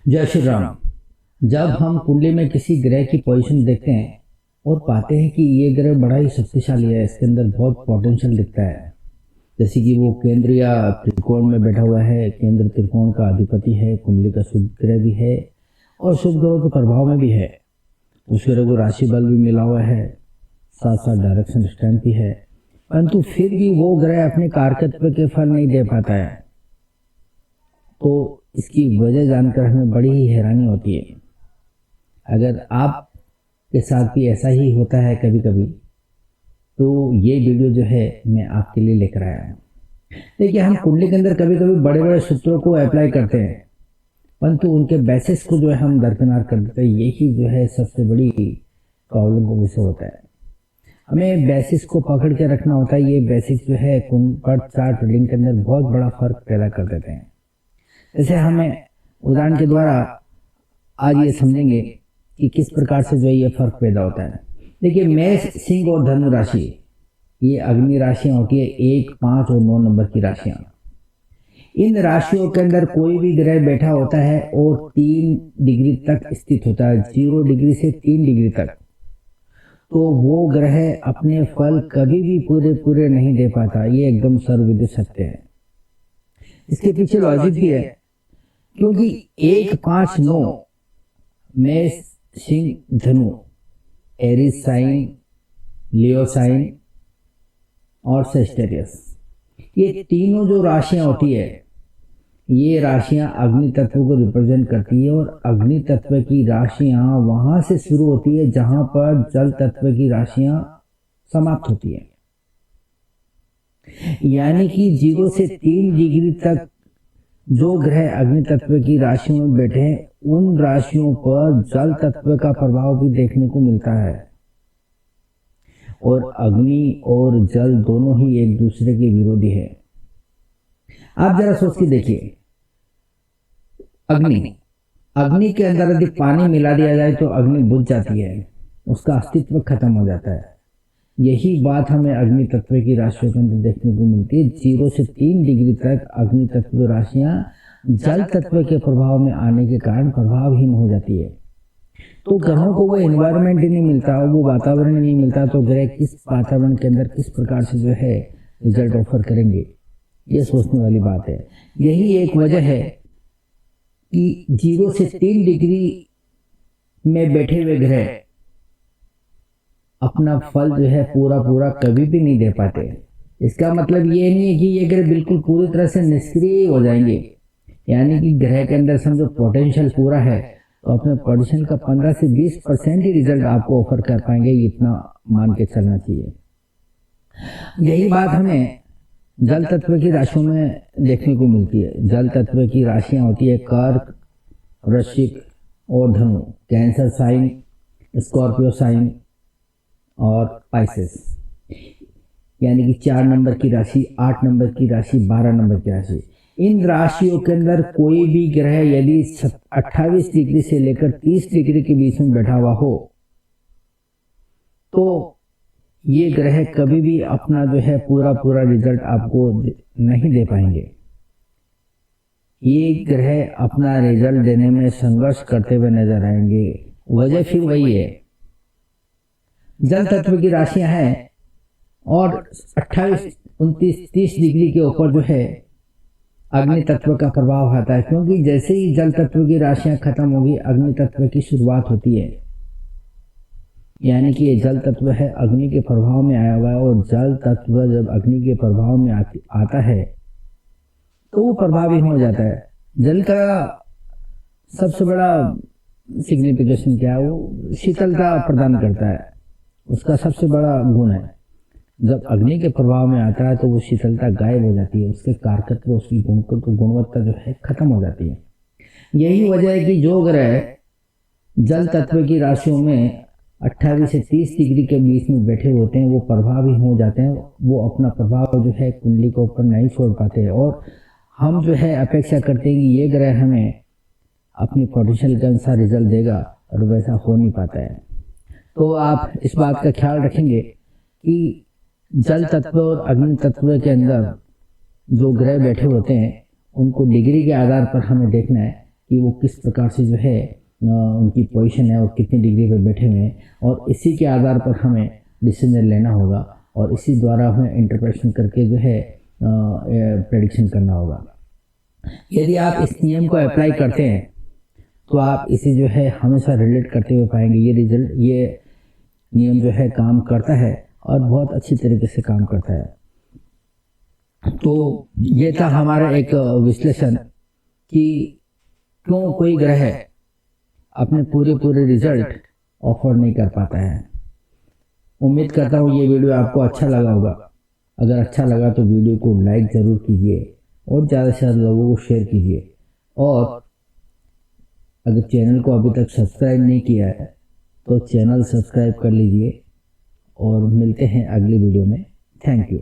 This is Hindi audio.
जय श्री राम। जब हम कुंडली में किसी ग्रह की पोजीशन देखते हैं और पाते हैं कि ये ग्रह बड़ा ही शक्तिशाली है, इसके अंदर बहुत पोटेंशियल दिखता है, जैसे कि वो केंद्र या त्रिकोण में बैठा हुआ है, केंद्र त्रिकोण का अधिपति है, कुंडली का शुभ ग्रह भी है और शुभ ग्रहों के प्रभाव में भी है। उस ग्रह को राशि बल भी मिला हुआ है, साथ साथ डायरेक्शन स्ट्रेंथ भी है, परंतु फिर भी वो ग्रह अपने कारकत्व के फल नहीं दे पाता है। तो इसकी वजह जानकर हमें बड़ी ही हैरानी होती है। अगर आप के साथ भी ऐसा ही होता है कभी कभी, तो ये वीडियो जो है मैं आपके लिए लेकर आया हूँ। देखिए, हम कुंडली के अंदर कभी कभी बड़े बड़े सूत्रों को अप्लाई करते हैं, परंतु उनके बेसिस को जो है हम दरकिनार कर देते हैं। यही जो है सबसे बड़ी प्रॉब्लम का विषय होता है। हमें बेसिस को पकड़ के रखना होता है। ये बेसिस जो है बर्थ चार्ट रीडिंग के अंदर बहुत बड़ा फर्क पैदा कर देते हैं। जैसे हमें उदाहरण के द्वारा आज ये समझेंगे कि किस प्रकार से जो है ये फर्क पैदा होता है। देखिए, मेष, सिंह और धनु राशि, ये अग्नि राशियां होती है, 1, 5 और 9 नंबर की राशियां। इन राशियों के अंदर कोई भी ग्रह बैठा होता है और 3 डिग्री तक स्थित होता है, 0 डिग्री से 3 डिग्री तक, तो वो ग्रह अपने फल कभी भी पूरे नहीं दे पाता। ये एकदम सर्वविदित सत्य है। इसके पीछे लॉजिक भी है, क्योंकि 1, 5, 9 मेष, सिंह, धनु, एरीज साइन, लियो साइन और सेजिटेरियस, ये तीनों जो राशियां होती है, ये राशियां अग्नि तत्व को रिप्रेजेंट करती है। और अग्नि तत्व की राशियां वहां से शुरू होती है जहां पर जल तत्व की राशियां समाप्त होती है। यानी कि 0 से 3 डिग्री तक जो ग्रह अग्नि तत्व की राशियों में बैठे हैं, उन राशियों पर जल तत्व का प्रभाव भी देखने को मिलता है। और अग्नि और जल दोनों ही एक दूसरे के विरोधी है। आप जरा सोच के देखिए, अग्नि के अंदर यदि पानी मिला दिया जाए तो अग्नि बुझ जाती है, उसका अस्तित्व खत्म हो जाता है। यही बात हमें अग्नि तत्व की राशियों के अंदर देखने को मिलती है। 0 से 3 डिग्री तक अग्नि तत्व राशियां जल तत्व के प्रभाव में आने के कारण प्रभावहीन हो जाती है। तो ग्रहों को वो एनवायरनमेंट ही नहीं मिलता, वो वातावरण नहीं मिलता, तो ग्रह किस वातावरण के अंदर किस प्रकार से जो है रिजल्ट ऑफर करेंगे, ये सोचने वाली बात है। यही एक वजह है कि 0 से 3 डिग्री में बैठे हुए ग्रह अपना फल जो है पूरा कभी भी नहीं दे पाते। इसका मतलब ये नहीं है कि ये ग्रह बिल्कुल पूरी तरह से निष्क्रिय हो जाएंगे। यानी कि ग्रह के अंदर समझो पोटेंशियल पूरा है, तो अपने पोटेंशियल का 15 से 20% ही रिजल्ट आपको ऑफर कर पाएंगे, इतना मान के चलना चाहिए। यही बात हमें जल तत्व की राशियों में देखने को मिलती है। जल तत्व की राशियां होती है कर्क, वृश्चिक और धनु, कैंसर साइन, स्कॉर्पियो साइन और पाइसेस। यानी कि 4 नंबर की राशि, 8 नंबर की राशि, 12 नंबर की राशि। इन राशियों के अंदर कोई भी ग्रह यदि 28 डिग्री से लेकर 30 डिग्री के बीच में बैठा हुआ हो, तो ये ग्रह कभी भी अपना जो है पूरा रिजल्ट आपको नहीं दे पाएंगे। ये ग्रह अपना रिजल्ट देने में संघर्ष करते हुए नजर आएंगे। वजह फिर वही है, जल तत्व की राशियां हैं और 28, 29, 30 डिग्री के ऊपर जो है अग्नि तत्व का प्रभाव आता है। क्योंकि जैसे ही जल तत्व की राशियां खत्म होगी, अग्नि तत्व की शुरुआत होती है। यानी कि ये जल तत्व है, अग्नि के प्रभाव में आया हुआ है, और जल तत्व जब अग्नि के प्रभाव में आता है तो वो प्रभावी हो जाता है। जल का सबसे बड़ा सिग्निफिकेशन क्या है? वो शीतलता प्रदान करता है, उसका सबसे बड़ा गुण है। जब अग्नि के प्रभाव में आता है तो वो शीतलता गायब हो जाती है, उसके कारकत्व, उसकी गुणवत्ता जो है खत्म हो जाती है। यही वजह है कि जो ग्रह जल तत्व की राशियों में 28 से 30 डिग्री के बीच में बैठे होते हैं, वो प्रभावी हो जाते हैं। वो अपना प्रभाव जो है कुंडली के ऊपर नहीं छोड़ पाते हैं, और हम जो है अपेक्षा करते हैं कि ये ग्रह हमें अपनी पोटेंशियल के अनुसार रिजल्ट देगा, और वैसा हो नहीं पाता है। तो आप इस बात का ख्याल रखेंगे कि जल तत्व और अग्नि तत्व के अंदर जो ग्रह बैठे होते हैं, उनको डिग्री के आधार पर हमें देखना है कि वो किस प्रकार से जो है उनकी पोजीशन है और कितनी डिग्री पे बैठे हुए हैं, और इसी के आधार पर हमें डिसीजन लेना होगा और इसी द्वारा हमें इंटरप्रेशन करके जो है प्रेडिक्शन करना होगा। यदि आप इस नियम को अप्लाई करते हैं तो आप इसे जो है हमेशा रिलेट करते हुए पाएंगे। ये नियम जो है काम करता है और बहुत अच्छी तरीके से काम करता है। तो ये था हमारा एक विश्लेषण कि क्यों कोई ग्रह अपने पूरे रिजल्ट ऑफर नहीं कर पाता है। उम्मीद करता हूँ ये वीडियो आपको अच्छा लगा होगा। अगर अच्छा लगा तो वीडियो को लाइक ज़रूर कीजिए और ज़्यादा से ज़्यादा लोगों को शेयर कीजिए, और अगर चैनल को अभी तक सब्सक्राइब नहीं किया है तो चैनल सब्सक्राइब कर लीजिए, और मिलते हैं अगली वीडियो में। Thank you.